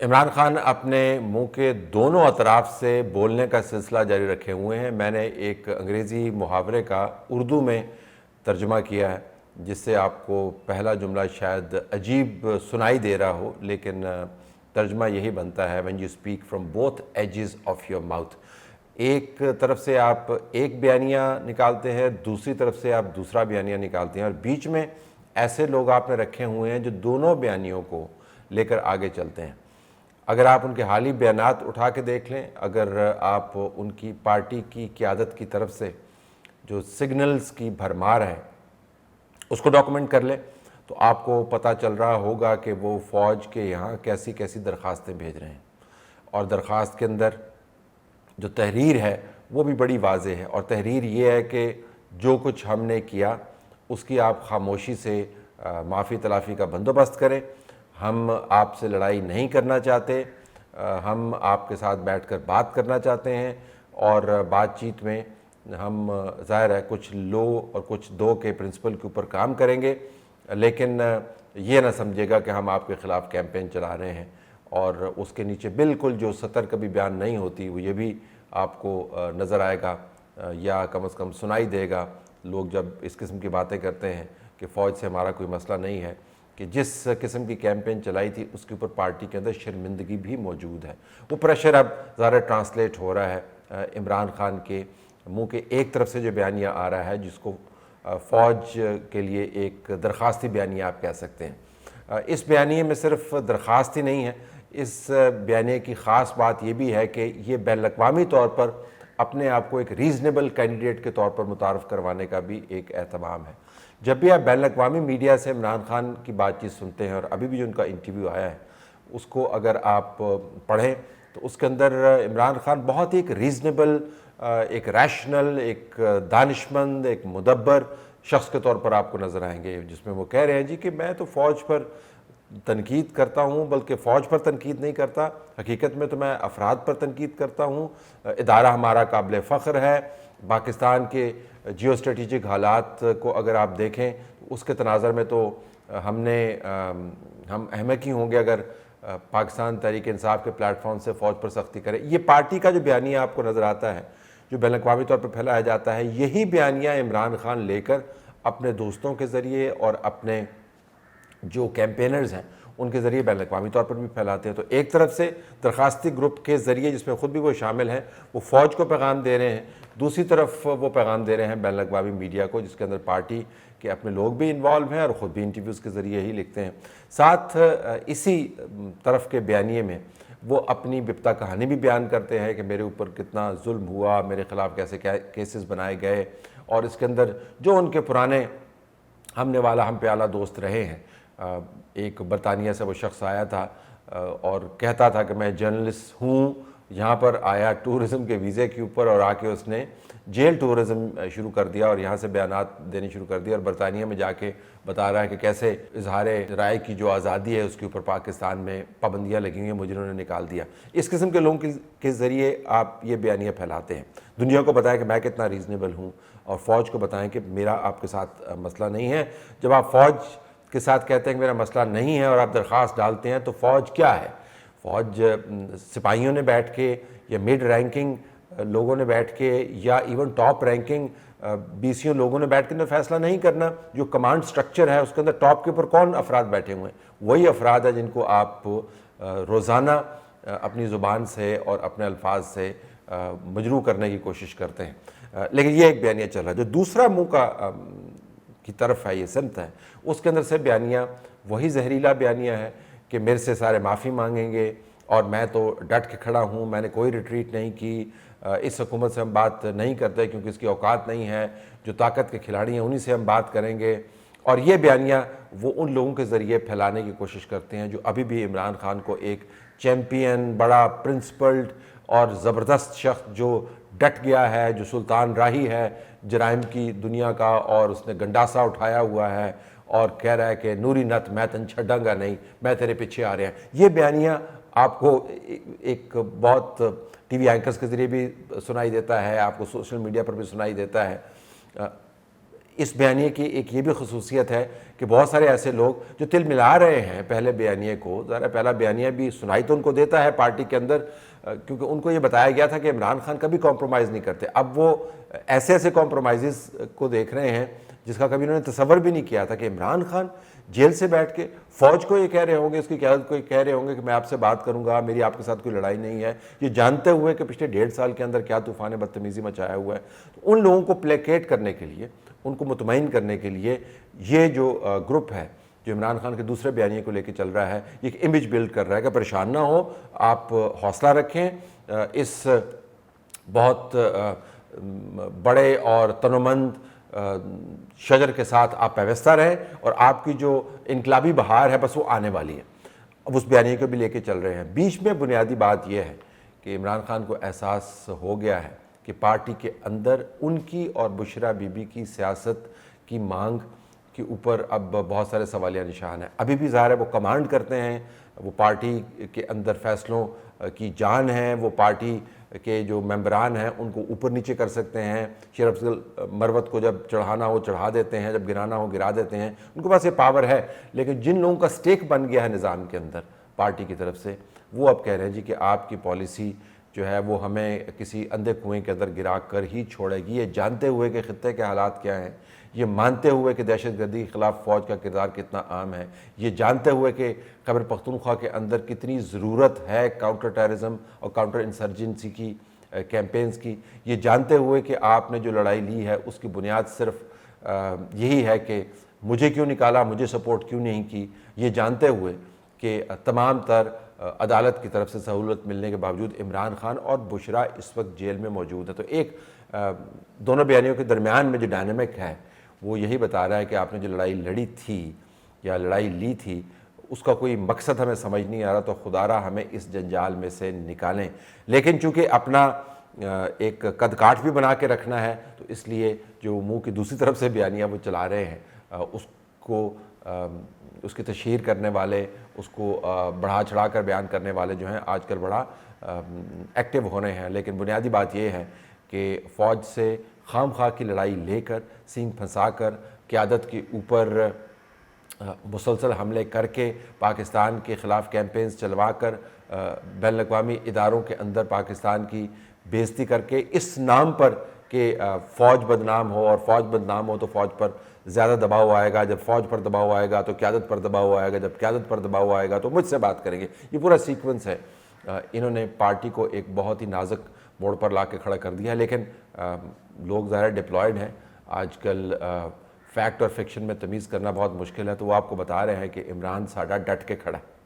عمران خان اپنے منہ کے دونوں اطراف سے بولنے کا سلسلہ جاری رکھے ہوئے ہیں۔ میں نے ایک انگریزی محاورے کا اردو میں ترجمہ کیا ہے، جس سے آپ کو پہلا جملہ شاید عجیب سنائی دے رہا ہو، لیکن ترجمہ یہی بنتا ہے when you speak from both edges of your mouth۔ ایک طرف سے آپ ایک بیانیہ نکالتے ہیں، دوسری طرف سے آپ دوسرا بیانیہ نکالتے ہیں، اور بیچ میں ایسے لوگ آپ نے رکھے ہوئے ہیں جو دونوں بیانیوں کو لے کر آگے چلتے ہیں۔ اگر آپ ان کے حالی بیانات اٹھا کے دیکھ لیں، اگر آپ ان کی پارٹی کی قیادت کی طرف سے جو سگنلز کی بھرمار ہے اس کو ڈاکومنٹ کر لیں، تو آپ کو پتہ چل رہا ہوگا کہ وہ فوج کے یہاں کیسی کیسی درخواستیں بھیج رہے ہیں، اور درخواست کے اندر جو تحریر ہے وہ بھی بڑی واضح ہے، اور تحریر یہ ہے کہ جو کچھ ہم نے کیا اس کی آپ خاموشی سے معافی تلافی کا بندوبست کریں۔ ہم آپ سے لڑائی نہیں کرنا چاہتے، ہم آپ کے ساتھ بیٹھ کر بات کرنا چاہتے ہیں، اور بات چیت میں ہم ظاہر ہے کچھ لو اور کچھ دو کے پرنسپل کے اوپر کام کریں گے، لیکن یہ نہ سمجھے گا کہ ہم آپ کے خلاف کیمپین چلا رہے ہیں۔ اور اس کے نیچے بالکل جو سطر کبھی بیان نہیں ہوتی وہ یہ بھی آپ کو نظر آئے گا، یا کم از کم سنائی دے گا لوگ جب اس قسم کی باتیں کرتے ہیں کہ فوج سے ہمارا کوئی مسئلہ نہیں ہے، کہ جس قسم کی کیمپین چلائی تھی اس کے اوپر پارٹی کے اندر شرمندگی بھی موجود ہے۔ وہ پریشر اب ذرا ٹرانسلیٹ ہو رہا ہے عمران خان کے منہ کے ایک طرف سے جو بیانیہ آ رہا ہے، جس کو فوج کے لیے ایک درخواستی بیانیہ آپ کہہ سکتے ہیں۔ اس بیانیے میں صرف درخواست ہی نہیں ہے، اس بیانیے کی خاص بات یہ بھی ہے کہ یہ بین الاقوامی طور پر اپنے آپ کو ایک ریزنیبل کینڈیڈیٹ کے طور پر متعارف کروانے کا بھی ایک اہتمام ہے۔ جب بھی آپ بین الاقوامی میڈیا سے عمران خان کی بات چیت سنتے ہیں، اور ابھی بھی جو ان کا انٹرویو آیا ہے اس کو اگر آپ پڑھیں تو اس کے اندر عمران خان بہت ایک ریزنیبل، ایک ریشنل، ایک دانشمند، ایک مدبر شخص کے طور پر آپ کو نظر آئیں گے، جس میں وہ کہہ رہے ہیں جی کہ میں تو فوج پر تنقید کرتا ہوں، بلکہ فوج پر تنقید نہیں کرتا، حقیقت میں تو میں افراد پر تنقید کرتا ہوں۔ ادارہ ہمارا قابل فخر ہے۔ پاکستان کے جیو اسٹریٹجک حالات کو اگر آپ دیکھیں اس کے تناظر میں تو ہم احمق ہی ہوں گے اگر پاکستان تحریک انصاف کے پلیٹ فارم سے فوج پر سختی کرے۔ یہ پارٹی کا جو بیانیہ آپ کو نظر آتا ہے، جو بین الاقوامی طور پر پھیلایا جاتا ہے، یہی بیانیہ عمران خان لے کر اپنے دوستوں کے ذریعے اور اپنے جو کیمپینرز ہیں ان کے ذریعے بین الاقوامی طور پر بھی پھیلاتے ہیں۔ تو ایک طرف سے درخواستی گروپ کے ذریعے، جس میں خود بھی وہ شامل ہیں، وہ فوج کو پیغام دے رہے ہیں، دوسری طرف وہ پیغام دے رہے ہیں بین الاقوامی میڈیا کو، جس کے اندر پارٹی کے اپنے لوگ بھی انوالو ہیں اور خود بھی انٹرویوز کے ذریعے ہی لکھتے ہیں۔ ساتھ اسی طرف کے بیانیے میں وہ اپنی بپتا کہانی بھی بیان کرتے ہیں کہ میرے اوپر کتنا ظلم ہوا، میرے خلاف کیسے کیسز بنائے گئے، اور اس کے اندر جو ان کے پرانے ہم نے والا ہم پیالہ دوست رہے ہیں۔ ایک برطانیہ سے وہ شخص آیا تھا اور کہتا تھا کہ میں جرنلسٹ ہوں، یہاں پر آیا ٹورزم کے ویزے کے اوپر، اور آ کے اس نے جیل ٹورزم شروع کر دیا اور یہاں سے بیانات دینے شروع کر دیا، اور برطانیہ میں جا کے بتا رہا ہے کہ کیسے اظہار رائے کی جو آزادی ہے اس کے اوپر پاکستان میں پابندیاں لگی ہوئی ہیں، مجھے انہوں نے نکال دیا۔ اس قسم کے لوگوں کے ذریعے آپ یہ بیانیہ پھیلاتے ہیں۔ دنیا کو بتائیں کہ میں کتنا ریزنیبل ہوں، اور فوج کو بتائیں کہ میرا آپ کے ساتھ مسئلہ نہیں ہے۔ جب آپ فوج کے ساتھ کہتے ہیں کہ میرا مسئلہ نہیں ہے اور آپ درخواست ڈالتے ہیں، تو فوج کیا ہے؟ فوج سپاہیوں نے بیٹھ کے، یا مڈ رینکنگ لوگوں نے بیٹھ کے، یا ایون ٹاپ رینکنگ بیسیوں لوگوں نے بیٹھ کے فیصلہ نہیں کرنا۔ جو کمانڈ سٹرکچر ہے اس کے اندر ٹاپ کے اوپر کون افراد بیٹھے ہوئے ہیں؟ وہی افراد ہیں جن کو آپ روزانہ اپنی زبان سے اور اپنے الفاظ سے مجروح کرنے کی کوشش کرتے ہیں۔ لیکن یہ ایک بیانیہ چل رہا ہے۔ جو دوسرا منہ کی طرف ہے، یہ سمت ہے، اس کے اندر سے بیانیہ وہی زہریلا بیانیہ ہے کہ میرے سے سارے معافی مانگیں گے، اور میں تو ڈٹ کے کھڑا ہوں، میں نے کوئی ریٹریٹ نہیں کی، اس حکومت سے ہم بات نہیں کرتے کیونکہ اس کی اوقات نہیں ہے، جو طاقت کے کھلاڑی ہیں انہی سے ہم بات کریں گے۔ اور یہ بیانیہ وہ ان لوگوں کے ذریعے پھیلانے کی کوشش کرتے ہیں جو ابھی بھی عمران خان کو ایک چیمپئن، بڑا پرنسپلڈ اور زبردست شخص جو ڈٹ گیا ہے، جو سلطان راہی ہے جرائم کی دنیا کا، اور اس نے گنڈاسا اٹھایا ہوا ہے اور کہہ رہا ہے کہ نوری نت میں تن چھڈاں گا نہیں، میں تیرے پیچھے آ رہے ہیں۔ یہ بیانیہ آپ کو ایک بہت ٹی وی اینکرز کے ذریعے بھی سنائی دیتا ہے، آپ کو سوشل میڈیا پر بھی سنائی دیتا ہے۔ اس بیانیے کی ایک یہ بھی خصوصیت ہے کہ بہت سارے ایسے لوگ جو تل ملا رہے ہیں پہلے بیانیے کو، ذرا پہلا بیانیہ بھی سنائی تو ان کو دیتا ہے پارٹی کے اندر، کیونکہ ان کو یہ بتایا گیا تھا کہ عمران خان کبھی کمپرومائز نہیں کرتے. اب وہ ایسے ایسے کمپرومائزز کو دیکھ رہے ہیں جس کا کبھی انہوں نے تصور بھی نہیں کیا تھا، کہ عمران خان جیل سے بیٹھ کے فوج کو یہ کہہ رہے ہوں گے، اس کی قیادت کو یہ کہہ رہے ہوں گے کہ میں آپ سے بات کروں گا، میری آپ کے ساتھ کوئی لڑائی نہیں ہے، یہ جانتے ہوئے کہ پچھلے 1.5 سال کے اندر کیا طوفان بدتمیزی مچایا ہوا ہے. تو ان لوگوں کو پلیکیٹ کرنے کے لیے، ان کو مطمئن کرنے کے لیے یہ جو گروپ ہے جو عمران خان کے دوسرے بیانیے کو لے کے چل رہا ہے، یہ ایک امیج بلڈ کر رہا ہے کہ پریشان نہ ہو، آپ حوصلہ رکھیں، اس بہت بڑے اور تنومند شجر کے ساتھ آپ پیوستہ رہیں، اور آپ کی جو انقلابی بہار ہے بس وہ آنے والی ہے. اب اس بیانیے کو بھی لے کے چل رہے ہیں. بیچ میں بنیادی بات یہ ہے کہ عمران خان کو احساس ہو گیا ہے کہ پارٹی کے اندر ان کی اور بشریٰ بی بی کی سیاست کی مانگ کے اوپر اب بہت سارے سوالیہ نشان ہیں. ابھی بھی ظاہر ہے وہ کمانڈ کرتے ہیں، وہ پارٹی کے اندر فیصلوں کی جان ہیں، وہ پارٹی کے جو ممبران ہیں ان کو اوپر نیچے کر سکتے ہیں. شیر افضل مروت کو جب چڑھانا ہو چڑھا دیتے ہیں، جب گرانا ہو گرا دیتے ہیں، ان کے پاس یہ پاور ہے. لیکن جن لوگوں کا سٹیک بن گیا ہے نظام کے اندر پارٹی کی طرف سے، وہ اب کہہ رہے ہیں جی کہ آپ کی پالیسی جو ہے وہ ہمیں کسی اندھے کنویں کے اندر گرا کر ہی چھوڑے گی. یہ جانتے ہوئے کہ خطے کے حالات کیا ہیں، یہ مانتے ہوئے کہ دہشت گردی کے خلاف فوج کا کردار کتنا عام ہے، یہ جانتے ہوئے کہ خیبر پختونخوا کے اندر کتنی ضرورت ہے کاؤنٹر ٹیررزم اور کاؤنٹر انسرجنسی کی کیمپینز کی، یہ جانتے ہوئے کہ آپ نے جو لڑائی لی ہے اس کی بنیاد صرف یہی ہے کہ مجھے کیوں نکالا، مجھے سپورٹ کیوں نہیں کی، یہ جانتے ہوئے کہ تمام تر عدالت کی طرف سے سہولت ملنے کے باوجود عمران خان اور بشریٰ اس وقت جیل میں موجود ہے. تو ایک دونوں بیانیوں کے درمیان میں جو ڈائنامک ہے وہ یہی بتا رہا ہے کہ آپ نے جو لڑائی لڑی تھی یا لڑائی لی تھی اس کا کوئی مقصد ہمیں سمجھ نہیں آ رہا، تو خدا را ہمیں اس جنجال میں سے نکالیں. لیکن چونکہ اپنا ایک قد کاٹ بھی بنا کے رکھنا ہے، تو اس لیے جو منہ کی دوسری طرف سے بیانیہ وہ چلا رہے ہیں اس کو اس کی تشہیر کرنے والے، اس کو بڑھا چڑھا کر بیان کرنے والے جو ہیں آج کل بڑا ایکٹیو ہو رہے ہیں. لیکن بنیادی بات یہ ہے کہ فوج سے خام خواہ کی لڑائی لے کر، سینگ پھنسا کر، قیادت کے اوپر مسلسل حملے کر کے، پاکستان کے خلاف کیمپینز چلوا کر، بین الاقوامی اداروں کے اندر پاکستان کی بے عزتی کر کے، اس نام پر کہ فوج بدنام ہو، اور فوج بدنام ہو تو فوج پر زیادہ دباؤ آئے گا، جب فوج پر دباؤ آئے گا تو قیادت پر دباؤ آئے گا، جب قیادت پر دباؤ آئے گا تو مجھ سے بات کریں گے. یہ پورا سیکوینس ہے. انہوں نے پارٹی کو ایک بہت ہی نازک موڑ پر لا کے کھڑا کر دیا ہے. لیکن لوگ ظاہر ڈپلائڈ ہیں آج کل، فیکٹ اور فکشن میں تمیز کرنا بہت مشکل ہے، تو وہ آپ کو بتا رہے ہیں کہ عمران ساڈا ڈٹ کے کھڑا ہے.